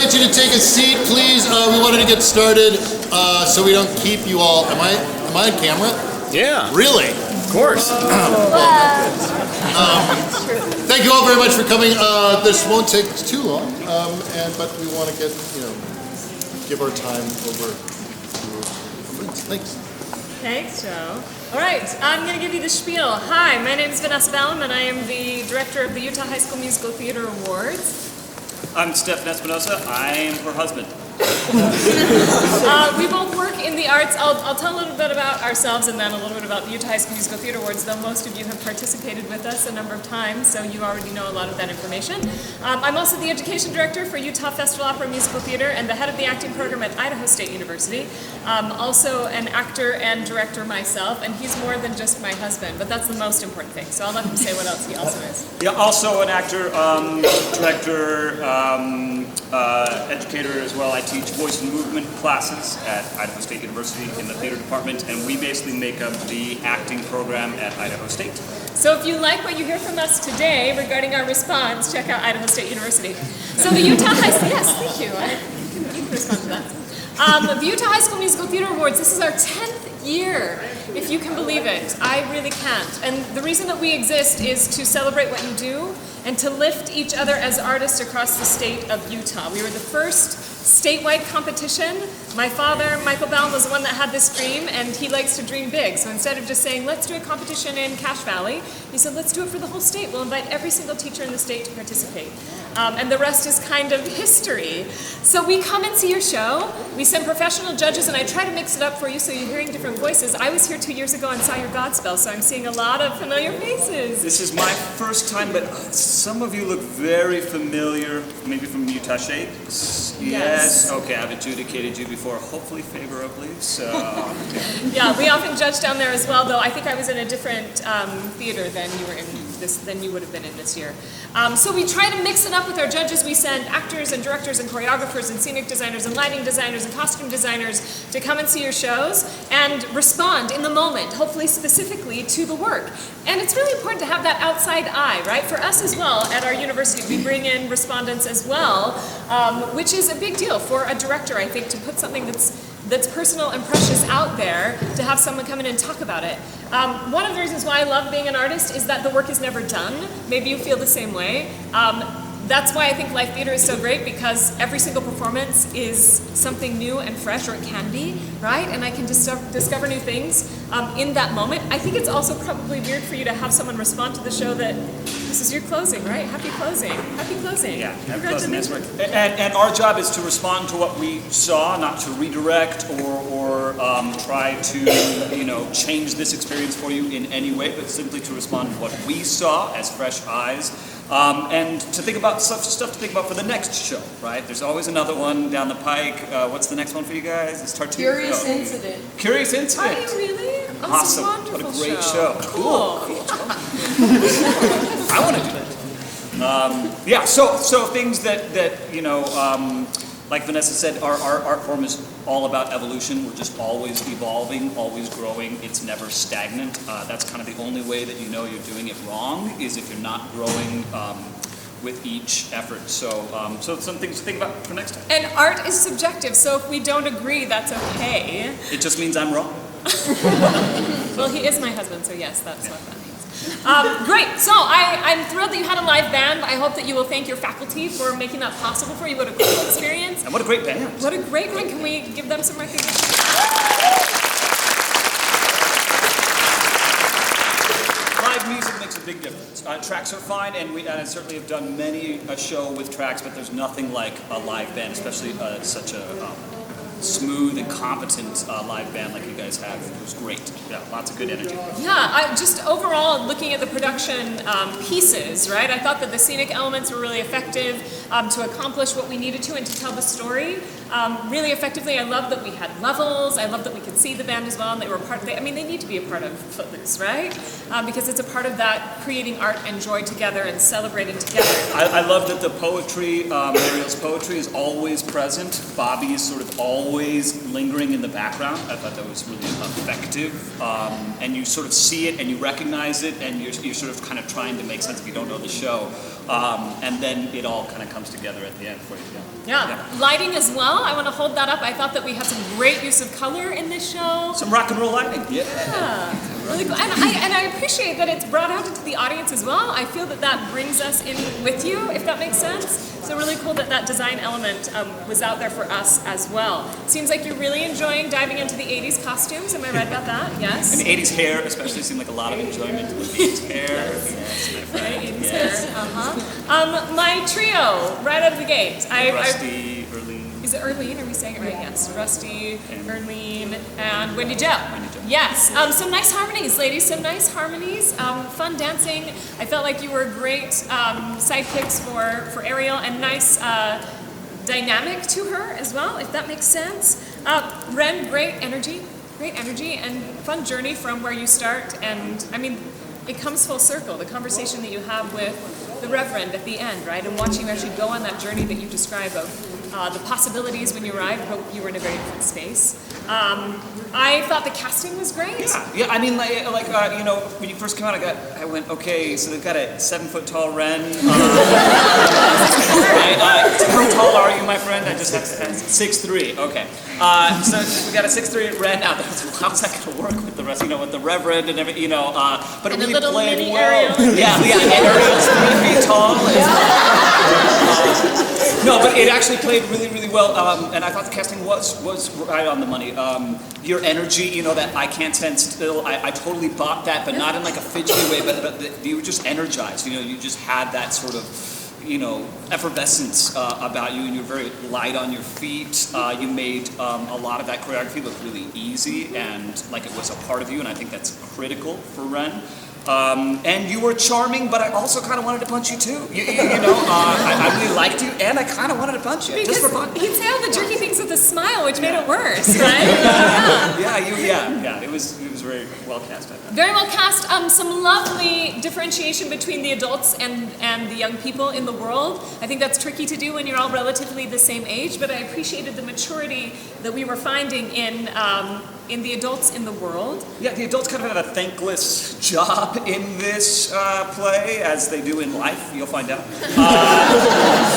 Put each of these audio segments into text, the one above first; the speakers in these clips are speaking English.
get you to take a seat, please. We wanted to get started so we don't keep you all. Am I on camera? Yeah. Really? Of course. Thank you all very much for coming. This won't take too long, but we want to give our time over to Thanks. Thanks, Joe. All right, I'm going to give you the spiel. Hi, my name is Vanessa Ballam, and I am the director of the Utah High School Musical Theater Awards. I'm Stefan Espinosa. I am her husband. We both work in the arts. I'll tell a little bit about ourselves and then a little bit about the Utah High School Musical Theater Awards, though most of you have participated with us a number of times, so you already know a lot of that information. I'm also the education director for Utah Festival Opera Musical Theater and the head of the acting program at Idaho State University. Also an actor and director myself, and he's more than just my husband, but that's the most important thing, so I'll let him say what else he also is. Yeah, also an actor, director, educator as well. I teach voice and movement classes at Idaho State University in the theater department, and we basically make up the acting program at Idaho State. So if you like what you hear from us today regarding our response, check out Idaho State University. So the Utah High School, yes, thank you. You can respond to that. The Utah High School Musical Theater Awards, this is our 10th year, if you can believe it. I really can't. And the reason that we exist is to celebrate what you do and to lift each other as artists across the state of Utah. We were the first statewide competition. My father, Michael Ballam, was the one that had this dream, and he likes to dream big. So instead of just saying, let's do a competition in Cache Valley, he said, let's do it for the whole state. We'll invite every single teacher in the state to participate. And the rest is kind of history. So we come and see your show. We send professional judges, and I try to mix it up for you so you're hearing different voices. I was here 2 years ago and saw your Godspell, so I'm seeing a lot of familiar faces. This is my first time, but some of you look very familiar, maybe from Utah Shapes. Yes. Okay, I've adjudicated you before, hopefully favorably. So. Yeah, we often judge down there as well, though I think I was in a different theater than you were in than you would have been in this year. So we try to mix it up with our judges. We send actors and directors and choreographers and scenic designers and lighting designers and costume designers to come and see your shows and respond in the moment, hopefully specifically to the work. And it's really important to have that outside eye, right? For us as well at our university, we bring in respondents as well, which is a big deal for a director, I think, to put something that's personal and precious out there, to have someone come in and talk about it. One of the reasons why I love being an artist is that the work is never done. Maybe you feel the same way. That's why I think live theater is so great, because every single performance is something new and fresh, or it can be, right? And I can discover new things in that moment. I think it's also probably weird for you to have someone respond to the show that this is your closing, right? Happy closing. Happy closing. Yeah, happy closing. That's right. And our job is to respond to what we saw, not to redirect or try to change this experience for you in any way, but simply to respond to what we saw as fresh eyes. And to think about stuff to think about for the next show, right? There's always another one down the pike. What's the next one for you guys? It's Tartu. Curious Incident. Curious Incident. Are you really? Oh, Awesome. What a great show. Cool. I want to do that. So things that like Vanessa said, our art form is all about evolution. We're just always evolving, always growing. It's never stagnant. That's kind of the only way that you know you're doing it wrong, is if you're not growing with each effort. So some things to think about for next time. And art is subjective, so if we don't agree, that's okay. It just means I'm wrong. Well, he is my husband, so yes, that's what that means. Great, so I'm thrilled that you had a live band. I hope that you will thank your faculty for making that possible for you. What a cool experience. And what a great band. What a great band. Can we give them some recognition? Live music makes a big difference. Tracks are fine, and I certainly have done many a show with tracks, but there's nothing like a live band, especially such a smooth and competent live band like you guys have. It was great. Yeah, lots of good energy. Yeah, just overall looking at the production pieces, right? I thought that the scenic elements were really effective to accomplish what we needed to and to tell the story really effectively. I love that we had levels. I love that we could see the band as well, and they were they need to be a part of Footloose, right? Because it's a part of that creating art and joy together and celebrating together. I love that the poetry, Mariel's poetry, is always present. Bobby is sort of always lingering in the background. I thought that was really effective. And you sort of see it and you recognize it, and you're sort of kind of trying to make sense if you don't know the show and then it all kind of comes together at the end for you. Yeah, lighting as well. I want to hold that up. I thought that we had some great use of color in this show. Some rock and roll lighting. Yeah, really cool. And I appreciate that it's brought out into the audience as well. I feel that that brings us in with you, if that makes sense. So really cool that that design element was out there for us as well. Seems like you're really enjoying diving into the 80s costumes. Am I right about that? Yes. And the 80s hair especially seemed like a lot of enjoyment with the 80s hair. Yes. Right, 80s hair. My trio, right out of the gate. Rusty, Erlene. Is it Erlene? Are we saying it right? Yes. Rusty, And Erlene, and Wendy Jo. Yes. Some nice harmonies, ladies. Some nice harmonies. Fun dancing. I felt like you were great sidekicks for Ariel, and nice dynamic to her as well, if that makes sense. Ren, great energy, and fun journey from where you start. And I mean, it comes full circle. The conversation that you have with the Reverend at the end, right? And watching you actually go on that journey that you describe of the possibilities when you arrived, but you were in a very different space. I thought the casting was great. Yeah. I mean, when you first came out, I went, okay, so they've got a 7-foot tall Ren. How tall are you, my friend? I just have to ask. 6'3". Okay. So we got a 6'3" Ren. Now, how's that going to work with the rest? With the Reverend and everything. But it And a really little played mini well. Ariel. Yeah. And Ariel's 3 feet tall. No, but it actually played really, really well, and I thought the casting was right on the money. Your energy, that I can't stand still, I totally bought that, but not in like a fidgety way, but you were just energized. You just had that sort of, effervescence about you, and you were very light on your feet. You made a lot of that choreography look really easy and like it was a part of you, and I think that's critical for Ren. And you were charming, but I also kind of wanted to punch you too. I really liked you, and I kind of wanted to punch you just for fun. He'd say all the jerky things with a smile, which made it worse, right? Yeah. It was very well cast. I thought. Very well cast. Some lovely differentiation between the adults and the young people in the world. I think that's tricky to do when you're all relatively the same age, but I appreciated the maturity that we were finding in the adults in the world. Yeah, the adults kind of had a thankless job in this play, as they do in life, you'll find out.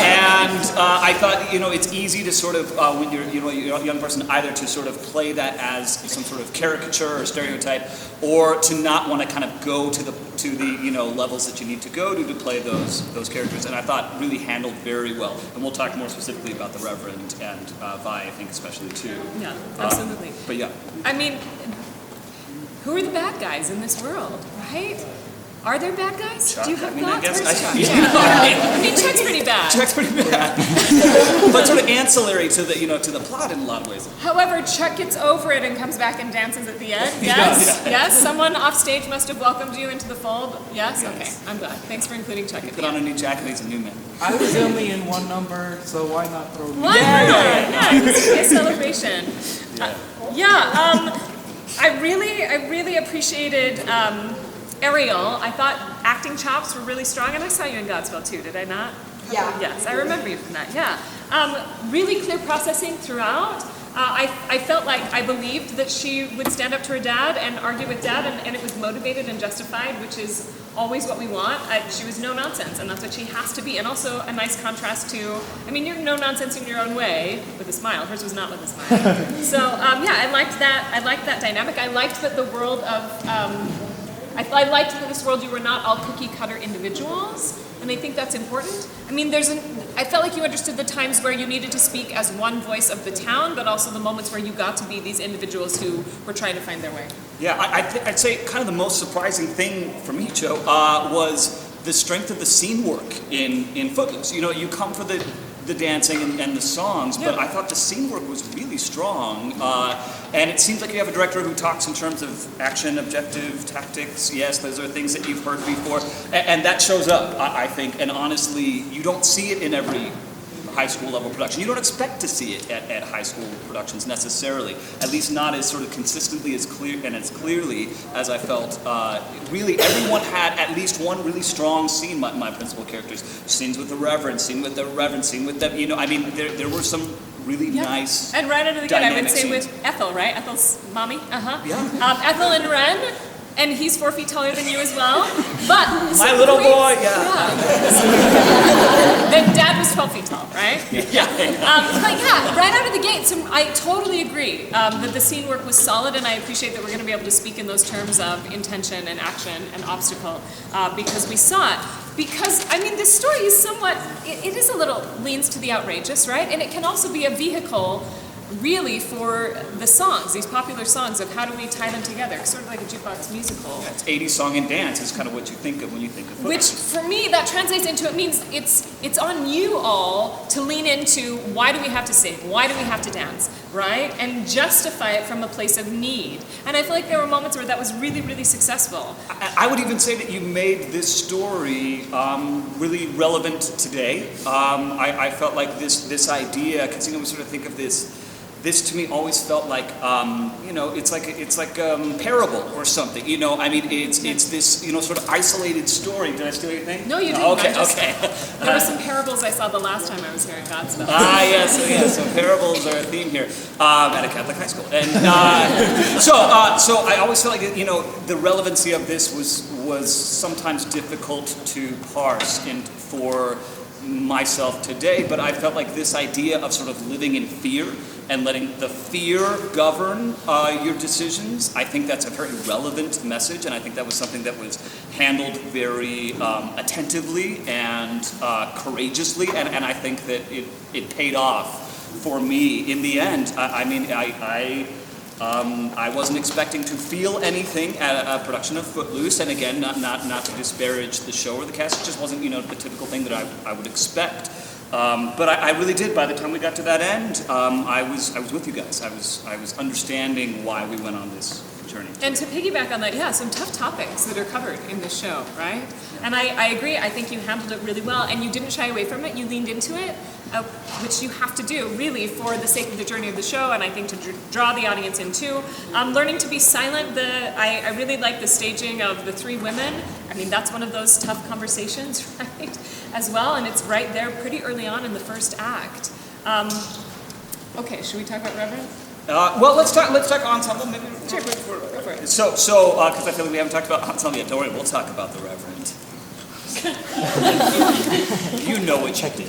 And I thought, it's easy to sort of, when you're a young person, either to sort of play that as some sort of caricature or stereotype, or to not want to kind of go to the levels that you need to go to play those characters. And I thought really handled very well. And we'll talk more specifically about the Reverend and Vi, I think especially too. Yeah, absolutely. But yeah. I mean, who are the bad guys in this world, right? Are there bad guys? Chuck, Do you have I thoughts? guess. Where's Chuck? Yeah. I mean, Chuck's pretty bad. Chuck's pretty bad, but sort of ancillary to the plot in a lot of ways. However, Chuck gets over it and comes back and dances at the end. Yes? Yeah. Yes? Someone off stage must have welcomed you into the fold. Yes? Okay, I'm glad. Thanks for including Chuck at the Put on end. a new jacket, he's a new man. I was only in one number, so why not throw me? Why not? Yeah, this should be a celebration. I really appreciated Ariel. I thought acting chops were really strong, and I saw you in Godspell too, did I not? Yeah. Yes, I remember you from that, yeah. Really clear processing throughout. I felt like I believed that she would stand up to her dad and argue with dad, and it was motivated and justified, which is always what we want. She was no nonsense, and that's what she has to be. And also a nice contrast to, you're no nonsense in your own way, with a smile. Hers was not with a smile. So, I liked that. I liked that dynamic. I liked that the world of, I liked that in this world you were not all cookie cutter individuals, and I think that's important. I felt like you understood the times where you needed to speak as one voice of the town, but also the moments where you got to be these individuals who were trying to find their way. Yeah, I'd say kind of the most surprising thing for me, Joe, was the strength of the scene work in Footloose. You come for the dancing and the songs, but I thought the scene work was really strong. And it seems like you have a director who talks in terms of action, objective, tactics. Yes, those are things that you've heard before. And that shows up, I think. And honestly, you don't see it in every high school level production. You don't expect to see it at high school productions necessarily, at least not as sort of consistently as clear and as clearly as I felt. Really, everyone had at least one really strong scene, my principal characters. Scenes with the Reverend, scene with the Reverend, scene with them, there were some really nice. And right out of the gate, I would say scenes. with Ethel, right? Ethel's mommy. Yeah. Ethel and Ren, and he's 4 feet taller than you as well. But My little boy, yeah. Then Dad was 12 feet tall, right? Yeah. But yeah, right out of the gate, so I totally agree that the scene work was solid, and I appreciate that we're going to be able to speak in those terms of intention and action and obstacle because we saw it. Because, I mean, this story is somewhat, it is a little, leans to the outrageous, right? And it can also be a vehicle, really, for the songs, these popular songs of how do we tie them together, sort of like a jukebox musical. Yeah, it's 80s song and dance is kind of what you think of when you think of Footloose. Which, for me, that translates into, it means it's on you all to lean into why do we have to sing, why do we have to dance, right? And justify it from a place of need. And I feel like there were moments where that was really, really successful. I would even say that you made this story really relevant today. I felt like this idea, because we sort of think of this to me always felt like it's like parable or something. I mean it's this sort of isolated story. Did I steal your thing? No, you didn't. Okay. There were some parables I saw the last time I was here in Godspell. Yes, so parables are a theme here at a Catholic high school, and so I always felt like the relevancy of this was sometimes difficult to parse and for myself today, but I felt like this idea of sort of living in fear and letting the fear govern your decisions, I think that's a very relevant message, and I think that was something that was handled very attentively and courageously, and I think that it paid off for me in the end. I wasn't expecting to feel anything at a production of Footloose, and again, not to disparage the show or the cast, it just wasn't the typical thing that I would expect. But I really did. By the time we got to that end, I was with you guys. I was understanding why we went on this journey. And to piggyback on that, yeah, some tough topics that are covered in this show, right? And I agree. I think you handled it really well, and you didn't shy away from it. You leaned into it, which you have to do, really, for the sake of the journey of the show, and I think to draw the audience in too. Learning to be silent. I really like the staging of the 3 women. I mean, that's one of those tough conversations, right? As well, and it's right there pretty early on in the first act. Okay, should we talk about Reverend? Well, let's talk ensemble. Maybe. Sure, go for it. So, because I feel like we haven't talked about ensemble yet. Don't worry, we'll talk about the Reverend. You know what you did.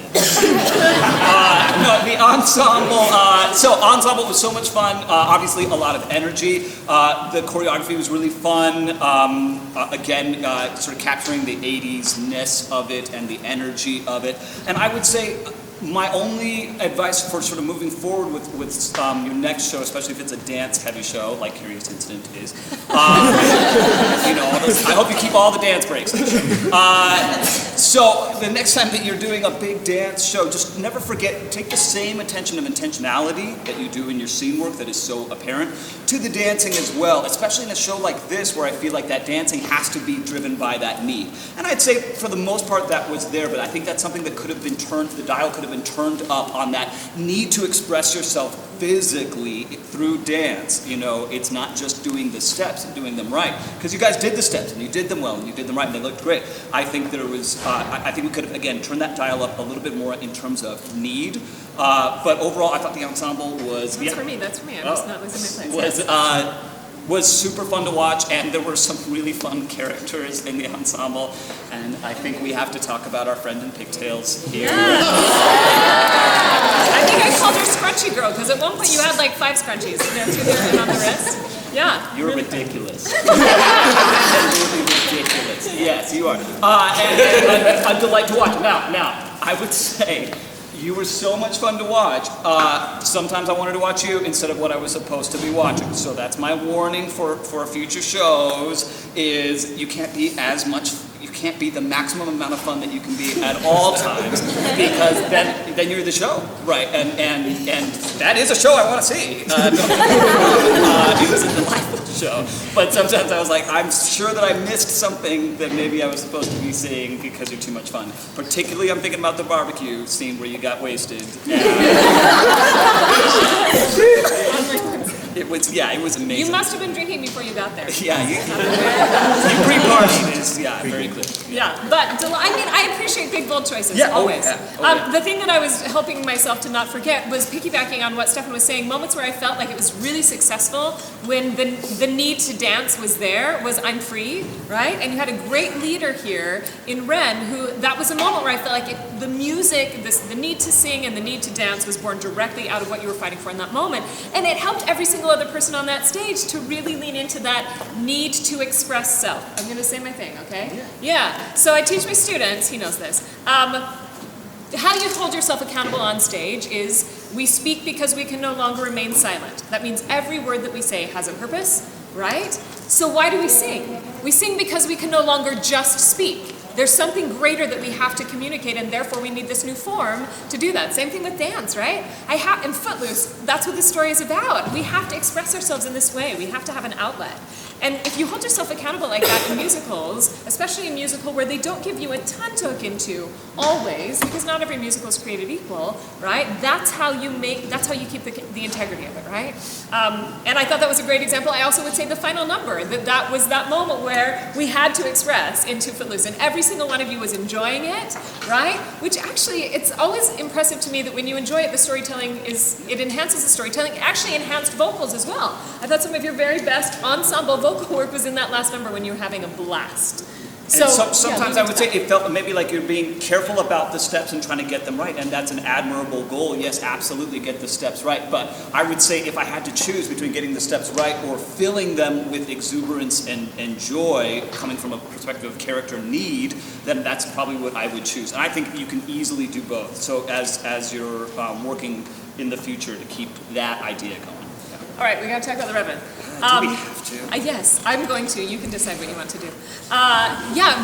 No, the ensemble. So ensemble was so much fun. Obviously, a lot of energy. The choreography was really fun. Again, sort of capturing the 80s-ness of it and the energy of it. And I would say my only advice for sort of moving forward with your next show, especially if it's a dance-heavy show, like Curious Incident is, I hope you keep all the dance breaks. So the next time that you're doing a big dance show, just never forget, take the same attention of intentionality that you do in your scene work that is so apparent to the dancing as well, especially in a show like this where I feel like that dancing has to be driven by that need. And I'd say for the most part that was there, but I think that's something that could have been turned, the dial could have been turned up on that need to express yourself physically through dance. It's not just doing the steps and doing them right, because you guys did the steps and you did them well and you did them right and they looked great. I think there was, I think we could have again turned that dial up a little bit more in terms of need. But overall, I thought the ensemble was. That's for me. I'm just not losing my place. Was super fun to watch, and there were some really fun characters in the ensemble, and I think we have to talk about our friend in pigtails here. Yes. I think I called her Scrunchy Girl, because at one point you had like 5 scrunchies, 2 there and on the wrist. Yeah. You're really ridiculous. Really ridiculous. Yes, you are. And a delight to watch. Now, I would say, you were so much fun to watch. Sometimes I wanted to watch you instead of what I was supposed to be watching. So that's my warning for future shows, is you can't be the maximum amount of fun that you can be at all times, because then you're the show, right? And that is a show I want to see. It was a delightful show, but sometimes I was like, I'm sure that I missed something that maybe I was supposed to be seeing because you're too much fun. Particularly, I'm thinking about the barbecue scene where you got wasted. It was it was amazing. You must have been drinking before you got there. Yeah, you pre-partied is very clear. Yeah, but I appreciate big, bold choices, Yeah, always. yeah. The thing that I was helping myself to not forget was piggybacking on what Stefan was saying, moments where I felt like it was really successful when the need to dance was there, was I'm free, right? And you had a great leader here in Ren who, that was a moment where I felt like the music, the need to sing and the need to dance was born directly out of what you were fighting for in that moment. And it helped every single other person on that stage to really lean into that need to express self. I'm going to say my thing, okay? Yeah. So I teach my students, he knows this, how you hold yourself accountable on stage is we speak because we can no longer remain silent. That means every word that we say has a purpose, right? So why do we sing? We sing because we can no longer just speak. There's something greater that we have to communicate, and therefore we need this new form to do that. Same thing with dance, right? In Footloose, that's what this story is about. We have to express ourselves in this way. We have to have an outlet. And if you hold yourself accountable like that in musicals, especially a musical where they don't give you a ton to look into, always, because not every musical is created equal, right? That's how you keep the integrity of it, right? And I thought that was a great example. I also would say the final number, that was that moment where we had to express into Footloose, and every single one of you was enjoying it, right? Which actually, it's always impressive to me that when you enjoy it, the storytelling it enhances the storytelling. It actually enhanced vocals as well. I thought some of your very best ensemble vocal work was in that last number when you were having a blast. Sometimes I would say it felt maybe like you're being careful about the steps and trying to get them right, and that's an admirable goal. Yes, absolutely, get the steps right. But I would say if I had to choose between getting the steps right or filling them with exuberance and joy coming from a perspective of character need, then that's probably what I would choose. And I think you can easily do both. So as you're working in the future to keep that idea going. All right, we got to talk about the Reverend. Do we have to? Yes, I'm going to. You can decide what you want to do.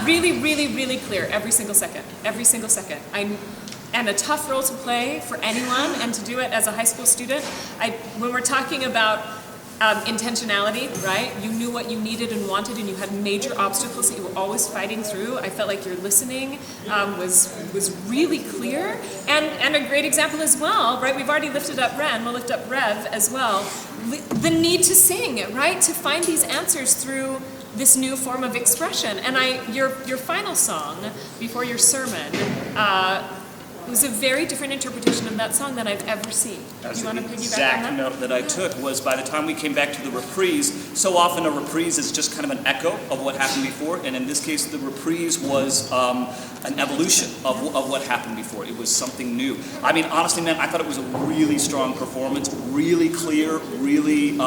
Really, really, really clear every single second. Every single second. And a tough role to play for anyone, and to do it as a high school student. When we're talking about intentionality, right? You knew what you needed and wanted, and you had major obstacles that you were always fighting through. I felt like your listening was really clear, and a great example as well, right? We've already lifted up Ren, we'll lift up Rev as well. The need to sing, right? To find these answers through this new form of expression. And your final song before your sermon was a very different interpretation of that song than I've ever seen. That's you want to the piggyback on exact that? note that I took was by the time we came back to the reprise, so often a reprise is just kind of an echo of what happened before, and in this case the reprise was an evolution of what happened before. It was something new. I mean, honestly, man, I thought it was a really strong performance, really clear, really...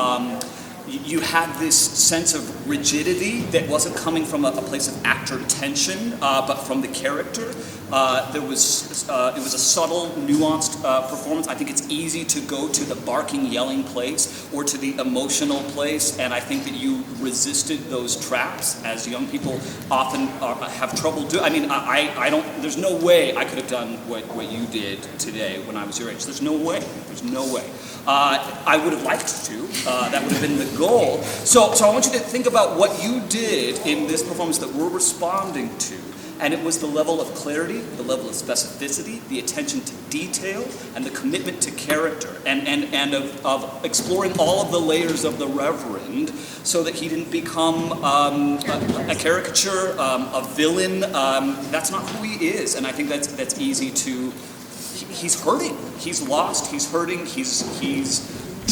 you had this sense of rigidity that wasn't coming from a place of actor tension, but from the character. It was a subtle, nuanced performance. I think it's easy to go to the barking, yelling place or to the emotional place, and I think that you resisted those traps, as young people often have trouble doing. I mean, I don't. There's no way I could have done what you did today when I was your age. There's no way. There's no way. I would have liked to. That would have been the goal. So I want you to think about what you did in this performance that we're responding to. And it was the level of clarity, the level of specificity, the attention to detail, and the commitment to character, and of exploring all of the layers of the Reverend so that he didn't become a caricature, a villain. That's not who he is, and I think that's easy to... He's hurting. He's lost. He's hurting. He's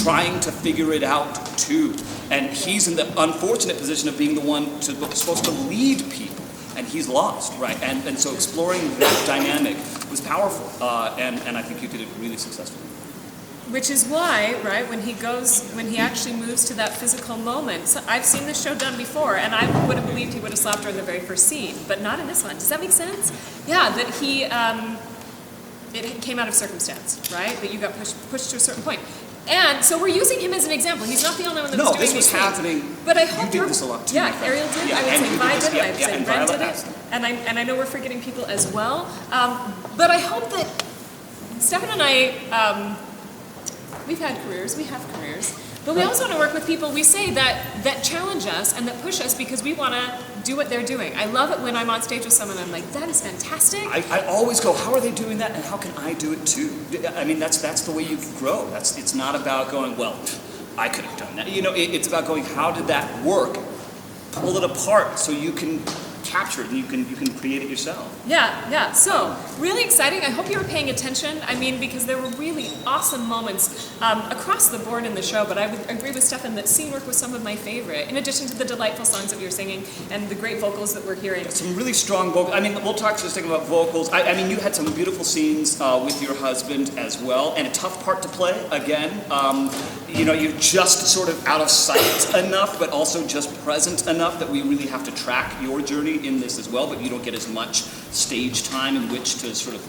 trying to figure it out too. And he's in the unfortunate position of being the one supposed to lead people. And he's lost, right? And so exploring that dynamic was powerful. And I think you did it really successfully. Which is why, right, when he actually moves to that physical moment, so I've seen this show done before, and I would have believed he would have slapped her in the very first scene, but not in this one. Does that make sense? Yeah, that he... it came out of circumstance, right? That you got pushed to a certain point. And so we're using him as an example. He's not the only one that was doing this was these things. happening. But I hope you did this a lot too. Yeah, Ariel did. Yeah, I would say Vi did it. I would say and Ren Violet did has. it. And I know we're forgetting people as well. But I hope that Stefan and I, we've had careers. We have careers. But we also want to work with people we say that challenge us and that push us because we want to do what they're doing. I love it when I'm on stage with someone and I'm like, that is fantastic. I always go, how are they doing that and how can I do it too? I mean, that's the way you grow. It's not about going, well, I could have done that. It's about going, how did that work? Pull it apart so you can capture it and you can create it yourself. Yeah. So, really exciting. I hope you were paying attention. I mean, because there were really awesome moments across the board in the show, but I would agree with Stefan that scene work was some of my favorite, in addition to the delightful songs that we were singing and the great vocals that we're hearing. Some really strong vocals. I mean, we'll talk just a second about vocals. I mean, you had some beautiful scenes with your husband as well, and a tough part to play, again. You're just sort of out of sight enough, but also just present enough that we really have to track your journey in this as well, but you don't get as much stage time in which to sort of,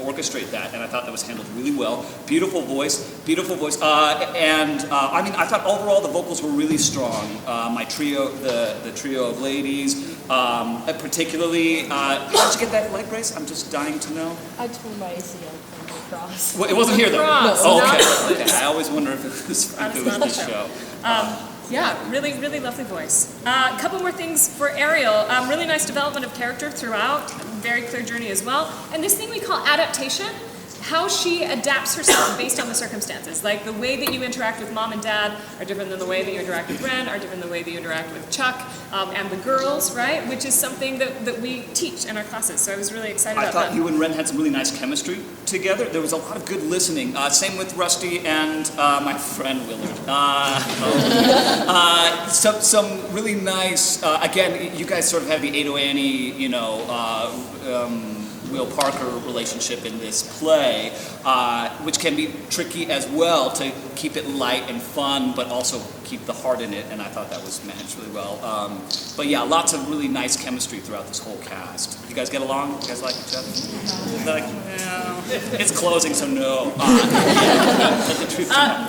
orchestrate that, and I thought that was handled really well. Beautiful voice. I mean, I thought overall the vocals were really strong. My trio, the trio of ladies, particularly, how did you get that leg brace? I'm just dying to know. I tore my ACL from the cross. Well, it wasn't here though. Cross, Oh, not- okay. I always wonder if it was this show. Yeah, really, really lovely voice. A couple more things for Ariel. Really nice development of character throughout. Very clear journey as well. And this thing we call adaptation, how she adapts herself based on the circumstances. Like the way that you interact with mom and dad are different than the way that you interact with Ren, are different than the way that you interact with Chuck and the girls, right? Which is something that we teach in our classes. So I was really excited I about thought that. you and Ren had some really nice chemistry together. There was a lot of good listening. Same with Rusty and my friend Willard. Some really nice, again, you guys sort of have the Ado Annie, Will Parker relationship in this play, which can be tricky as well to keep it light and fun, but also keep the heart in it, and I thought that was managed really well. But yeah, lots of really nice chemistry throughout this whole cast. You guys get along? You guys like each other? Like, no. It's closing, so no.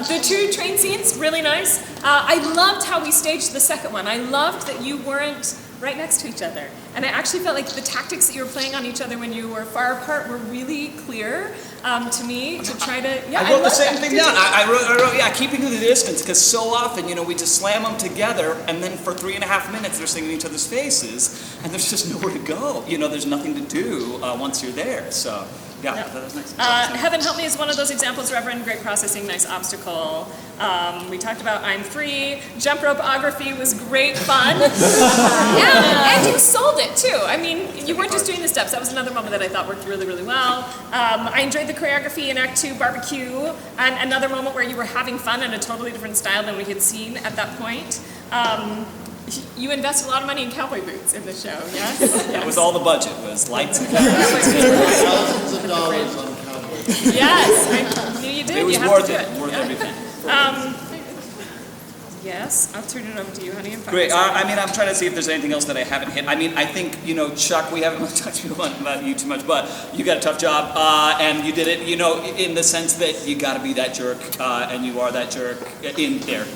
The two train scenes, really nice. I loved how we staged the second one. I loved that you weren't right next to each other. And I actually felt like the tactics that you were playing on each other when you were far apart were really clear to me to try to, I wrote the same thing down. I wrote, keeping the distance, because so often, we just slam them together, and then for 3.5 minutes they're singing in each other's faces, and there's just nowhere to go. There's nothing to do once you're there. So, yeah, that was nice. Heaven Help Me is one of those examples, Reverend. Great processing, nice obstacle. We talked about I'm Free. Jump ropeography was great fun. and you sold it too. I mean, you weren't just doing the steps. That was another moment that I thought worked really, really well. I enjoyed the choreography in Act 2, Barbecue, and another moment where you were having fun in a totally different style than we had seen at that point. You invested a lot of money in cowboy boots in the show, yes? That was all the budget, was lights and cameras. Thousands of dollars on cowboys. Yes, I knew you did. It was you have worth to do it, worth everything. Yes, I'll turn it over to you, honey. Great. I mean, I'm trying to see if there's anything else that I haven't hit. I mean, I think, Chuck, we haven't talked about you too much, but you got a tough job, and you did it, in the sense that you got to be that jerk, and you are that jerk in there.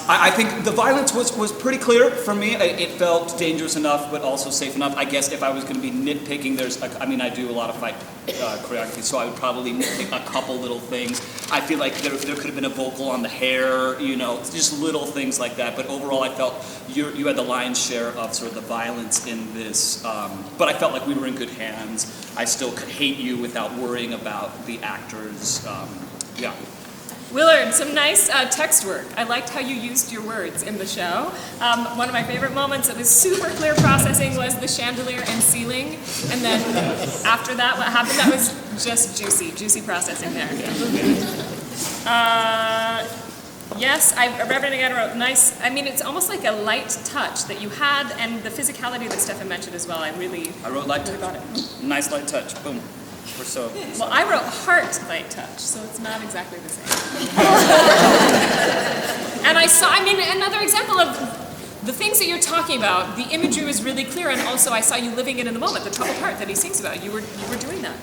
I think the violence was pretty clear for me. It felt dangerous enough, but also safe enough. I guess if I was going to be nitpicking, I do a lot of fight choreography, so I would probably nitpick a couple little things. I feel like there could have been a vocal on the hair, just little things like that. But overall, I felt you had the lion's share of sort of the violence in this. But I felt like we were in good hands. I still could hate you without worrying about the actors. Willard, some nice text work. I liked how you used your words in the show. One of my favorite moments that was super clear processing was the chandelier and ceiling. And then after that, what happened, that was just juicy processing there. Yes, Reverend again wrote nice. I mean, it's almost like a light touch that you had, and the physicality that Stefan mentioned as well. I wrote light touch. got it. Nice light touch. Boom. We're so. Well, I wrote heart light touch, so it's not exactly the same. And another example of the things that you're talking about. The imagery was really clear, and also I saw you living it in the moment. The troubled heart that he sings about, you were doing that.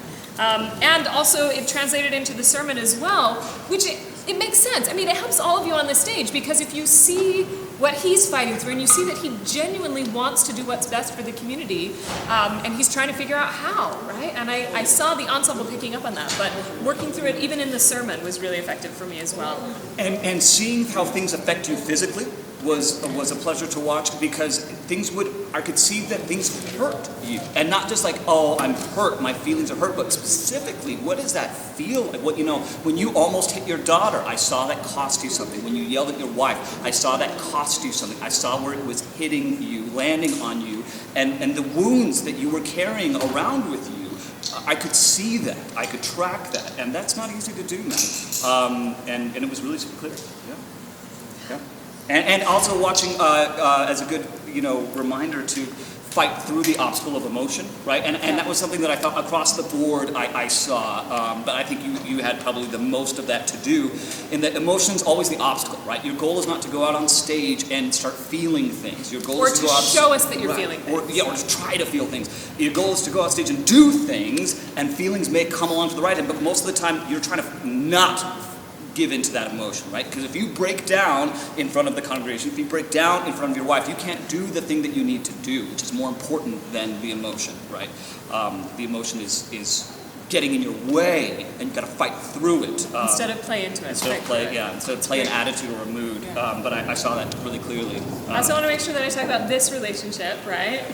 And also it translated into the sermon as well, which it makes sense. I mean, it helps all of you on the stage, because if you see what he's fighting through and you see that he genuinely wants to do what's best for the community, and he's trying to figure out how, right? And I saw the ensemble picking up on that, but working through it even in the sermon was really effective for me as well. And seeing how things affect you physically was a pleasure to watch, because I could see that things hurt you. And not just like, oh, I'm hurt, my feelings are hurt, but specifically, what does that feel like? What, when you almost hit your daughter, I saw that cost you something. When you yelled at your wife, I saw that cost you something. I saw where it was hitting you, landing on you, and the wounds that you were carrying around with you. I could see that. I could track that. And that's not easy to do, man. And it was really clear. Yeah. And also watching as a good, reminder to fight through the obstacle of emotion, right? And that was something that I thought across the board I saw. But I think you had probably the most of that to do. In that emotion's always the obstacle, right? Your goal is not to go out on stage and start feeling things. Your goal is to go out show us that you're feeling things. Or to try to feel things. Your goal is to go out on stage and do things, and feelings may come along to the right end, but most of the time you're trying to not give into that emotion, right? Because if you break down in front of the congregation, if you break down in front of your wife, you can't do the thing that you need to do, which is more important than the emotion, right? The emotion is getting in your way, and you've got to fight through it. Instead of play into it. Instead of play an attitude or a mood. But I saw that really clearly. I also want to make sure that I talk about this relationship, right?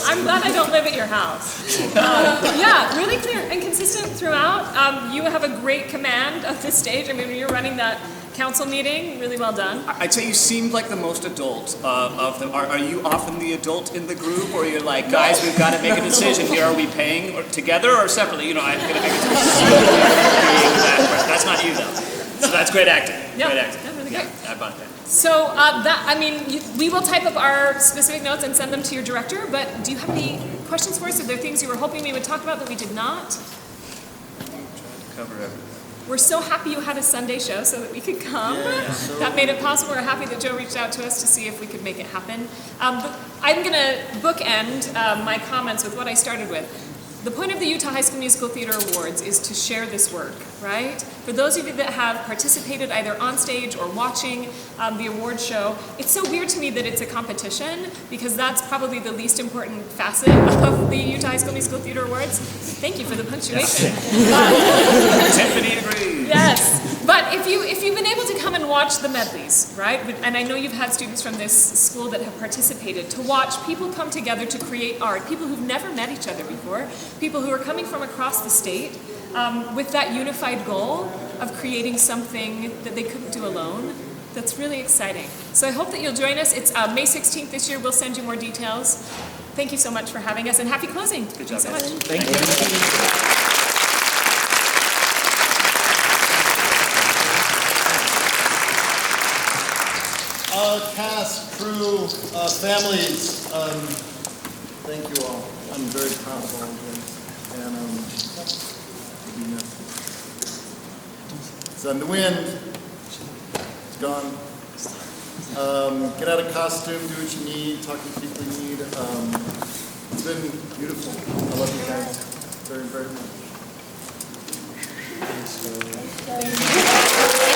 I'm glad I don't live at your house. Yeah, really clear and consistent throughout. You have a great command of this stage. I mean, when you're running that council meeting, really well done. I'd say you seemed like the most adult of them. Are you often the adult in the group, or you're like, guys, we've got to make a decision here. Are we paying together or separately? I'm going to make a decision. That's not you, though. So that's great acting. Yeah, great acting. Yeah, really good. I bought that. So we will type up our specific notes and send them to your director, but do you have any questions for us? Are there things you were hoping we would talk about that we did not? Cover everything. We're so happy you had a Sunday show so that we could come. That made it possible. We're happy that Joe reached out to us to see if we could make it happen. But I'm going to bookend my comments with what I started with. The point of the Utah High School Musical Theater Awards is to share this work, right? For those of you that have participated either on stage or watching the award show, it's so weird to me that it's a competition, because that's probably the least important facet of the Utah High School Musical Theater Awards. Thank you for the punctuation. Tiffany agrees. Yes. But if you've been able to come and watch the medleys, right? And I know you've had students from this school that have participated, to watch people come together to create art, people who've never met each other before, people who are coming from across the state with that unified goal of creating something that they couldn't do alone. That's really exciting. So I hope that you'll join us. It's May 16th this year. We'll send you more details. Thank you so much for having us, and happy closing. Good job. Thanks so much. Thank you. Cast, crew, families, thank you all. I'm very proud of all of you. And you'll be missed. It's on the wind. It's gone. Get out of costume, do what you need, talk to people you need. It's been beautiful. I love you guys very, very much. Thank you.